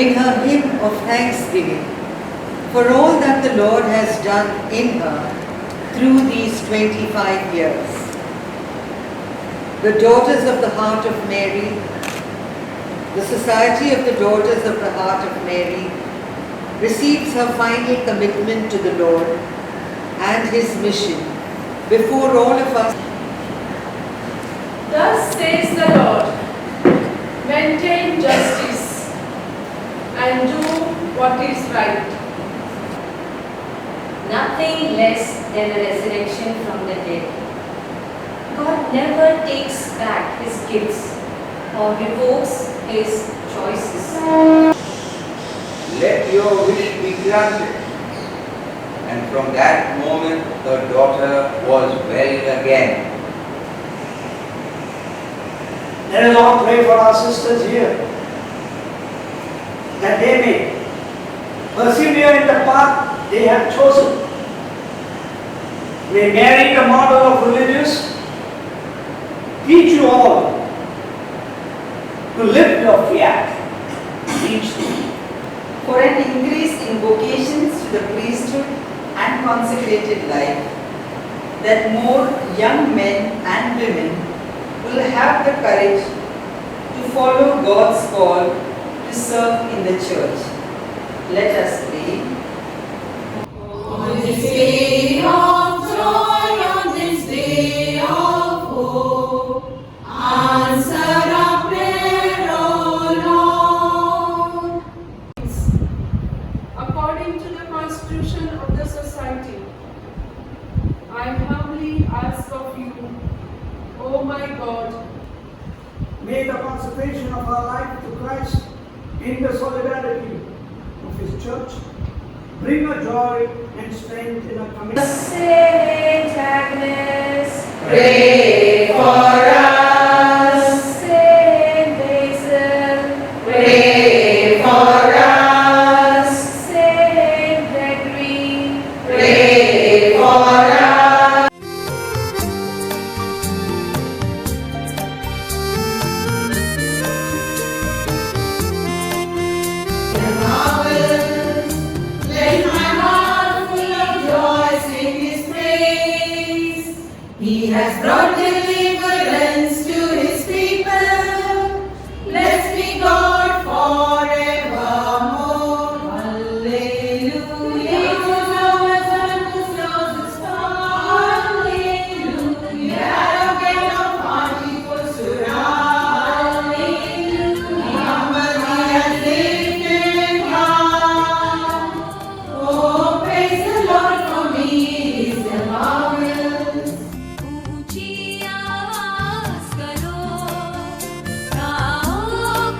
in her hymn of thanksgiving for all that the Lord has done in her through these 25 years. The Daughters of the Heart of Mary, the Society of the Daughters of the Heart of Mary, receives her final commitment to the Lord and His mission before all of us. Thus says the Lord, maintain justice and do what is right. Nothing less than a resurrection from the dead. God never takes back His gifts or revokes His choices. Let your wish be granted. And from that moment the daughter was well again. Let us all pray for our sisters here, that they may persevere in the path they have chosen. May Mary, the model of religious, teach you all to live your fiat each day. For an increase in vocations to the priesthood and consecrated life, that more young men and women will have the courage to follow God's call to serve in the church. Let us pray. On this day of joy, on this day of hope, answer our prayer, O Lord. According to the Constitution of the Society, I humbly ask of you, O my God, May the consecration of our life to Christ in the solidarity of His church bring a joy and strength in our commitment. Saint Agnes, Pray for us. Saint Basil, Pray for us. Saint Gregory, Pray for us. Let my heart full of joy sing His praise. He has brought deliverance to His people. Blessed be God forevermore. Hallelujah. Jesus always and His Hallelujah. Arrogant of heart He pursued. Hallelujah. Humble He has lifted high. Oh, praise the Lord for me, He is the marvelous. ऊंची आवाज करो, गाओ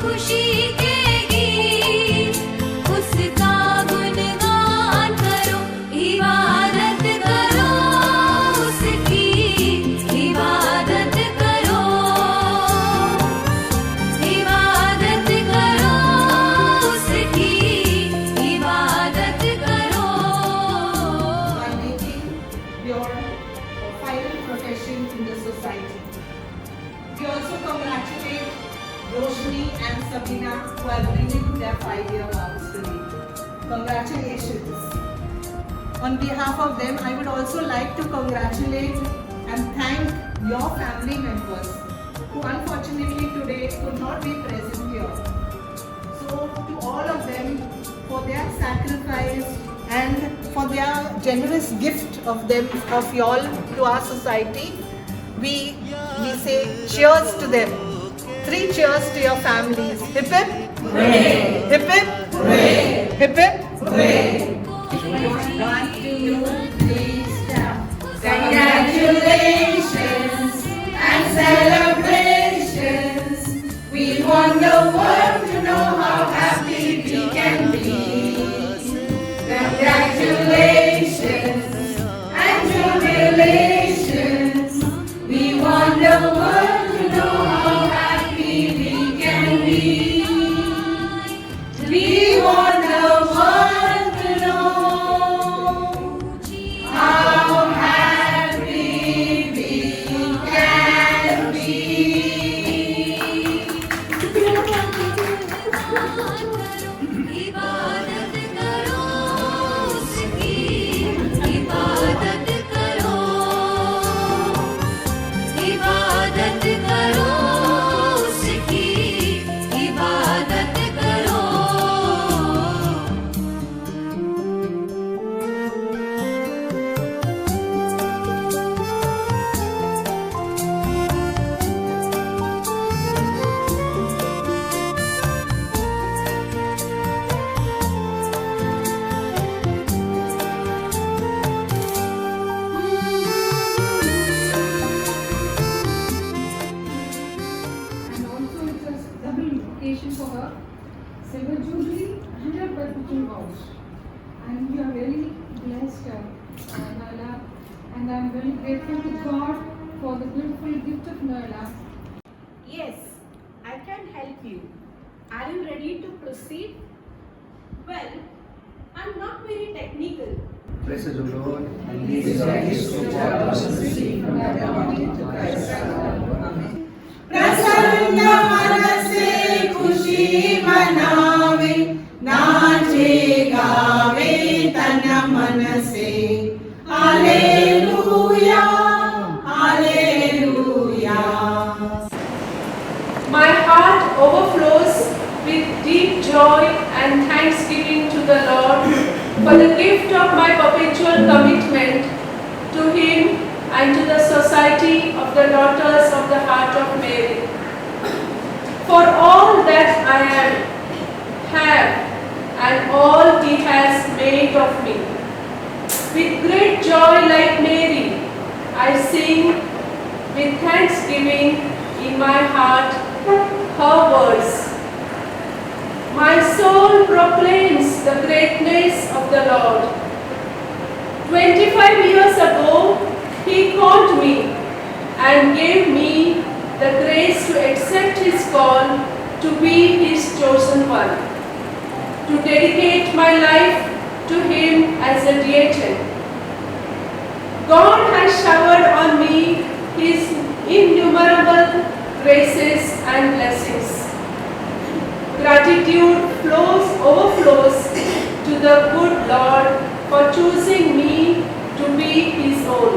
खुशी के गीत, उसका गुणगान करो, इबादत करो उसकी, इबादत करो, इबादत करो उसकी, इबादत करो. By making your final profession in the society. We also congratulate Roshni and Sabina who have renewed their 5-year vows today. Congratulations. On behalf of them, I would also like to congratulate and thank your family members who unfortunately today could not be present here. So to all of them for their sacrifice and for their generous gift of y'all to our society, we say cheers to them. 3 cheers to your families. Hip hip. Hooray. Hip hip. Hooray. Hip hip. Hooray. Congratulations and celebrations. We want the world to know how happy we can be. Congratulations and jubilations. We want the world to know how happy we can be. We want the world to know how happy we can be. grateful to God for the beautiful gift of Noella. Yes, I can help you. Are you ready to proceed? Well, I'm not very technical. Praise the Lord. And these are his two daughters received from the body to Christ. Amen. प्रसन्न मन से खुशी मनावे, नाचे गावे तन मन से, hallelujah hallelujah. My heart overflows with deep joy and thanksgiving to the Lord for the gift of my perpetual commitment to Him and to the Society of the Daughters of the Heart of Mary. For all that I am, have, and all He has made of me. With great joy like Mary, I sing with thanksgiving in my heart her words. My soul proclaims the greatness of the Lord. 25 years ago, He called me and gave me the grace to accept His call to be His chosen one, to dedicate my life to Him as a diaconate. God has showered on me His innumerable graces and blessings. Gratitude overflows to the good Lord for choosing me to be His own,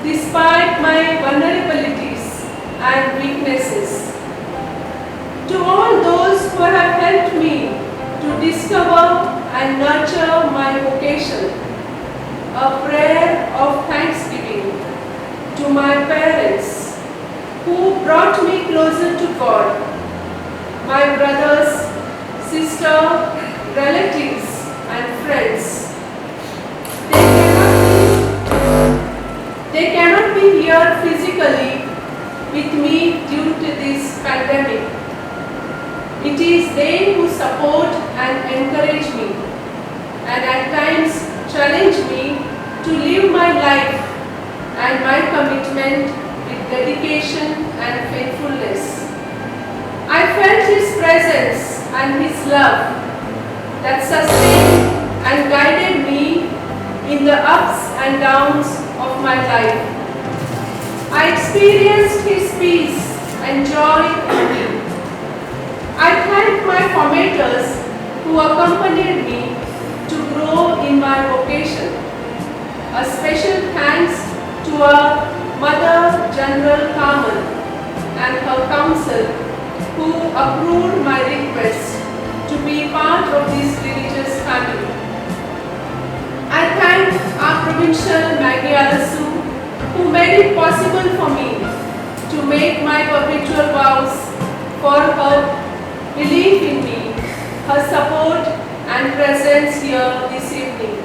despite my vulnerabilities and weaknesses. To all those who have helped me to discover and nurture my vocation, a prayer of thanksgiving to my parents who brought me closer to God, my brothers, sisters, relatives and friends. They cannot be here physically with me due to this pandemic. It is they who support and encourage me and at times challenge me to live my life and my commitment with dedication and faithfulness. I felt His presence and His love that sustained and guided me in the ups and downs of my life. I experienced His peace and joy in me. I thank my formators who accompanied me to grow in my vocation. A special thanks to our Mother General Carmen and her council who approved my request to be part of this religious family. I thank our Provincial Maggie Alasu who made it possible for me to make my perpetual vows, for her belief in me, her support and presence here this evening,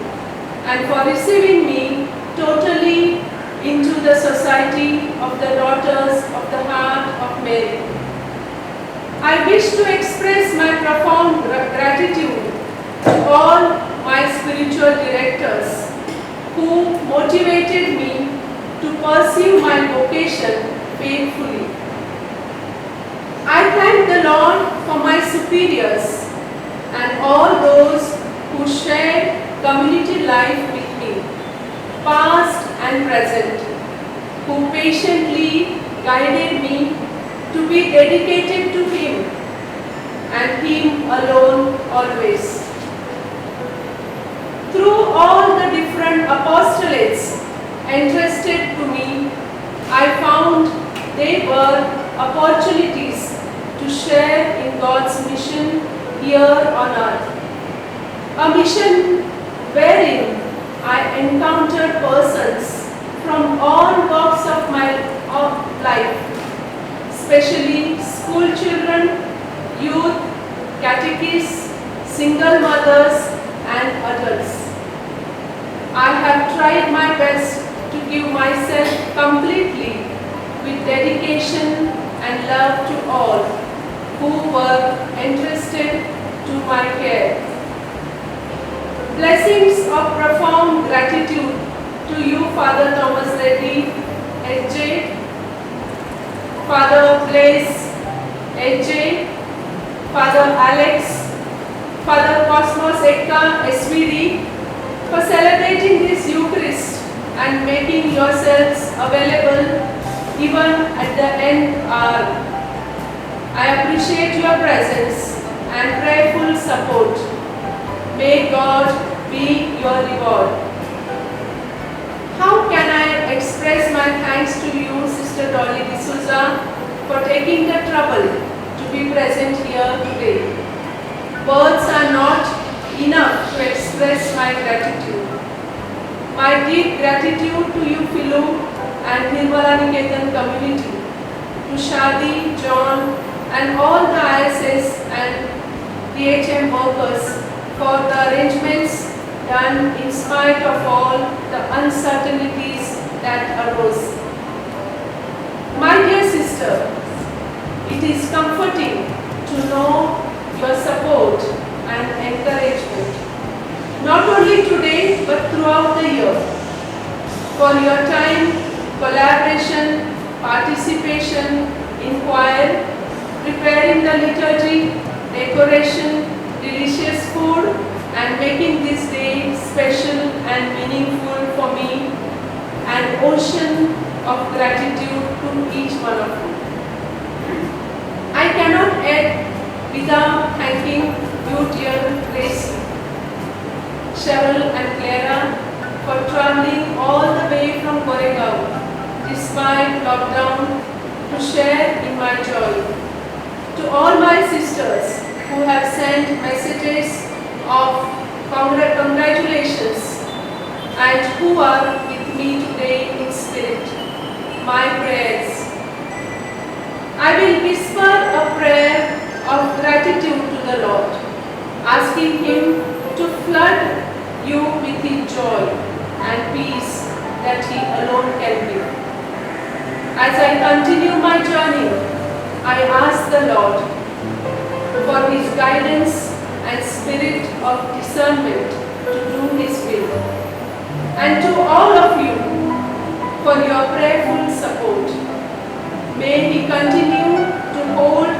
and for receiving me totally into the Society of the Daughters of the Heart of Mary. I wish to express my profound gratitude to all my spiritual directors who motivated me to pursue my vocation faithfully. I thank the Lord for my superiors and all those who shared community life with me, past and present, who patiently guided me to be dedicated to Him and Him alone always. Through all the different apostolates entrusted to me, I found they were opportunities to share in God's mission here on earth. A mission wherein I encountered persons from all walks of my life, especially school children, youth, catechists, single mothers and adults. I have tried my best to give myself completely with dedication and love to all who were entrusted to my care. Blessings of profound gratitude to to you, Father Thomas Reddy, HJ, Father Blaise, HJ, Father Alex, Father Cosmos Ekka, SVD, for celebrating this Eucharist and making yourselves available even at the end hour. I appreciate your presence and prayerful support. May God be your reward. How can I express my thanks to you, Sister Dolly D'Souza, for taking the trouble to be present here today? Words are not enough to express my gratitude. My deep gratitude to you, Philu, and Nirmala Niketan community, to Shadi, John, and all the ISS and DHM workers for the arrangements done in spite of all the uncertainties that arose. My dear sister, it is comforting to know your support and encouragement, not only today but throughout the year, for your time, collaboration, participation in choir, preparing the liturgy, decoration, delicious food, and making this day special and meaningful for me, an ocean of gratitude to each one of you. I cannot end without thanking you, dear Grace, Cheryl and Clara, for traveling all the way from Goregaon despite lockdown to share in my joy. To all my sisters who have sent messages of congratulations and who are with me today in spirit, my prayers. I will whisper a prayer of gratitude to the Lord, asking Him to flood you with His joy and peace that He alone can give. As I continue my journey, I ask the Lord for His guidance and spirit of discernment to do His will. And to all of you for your prayerful support. May He continue to hold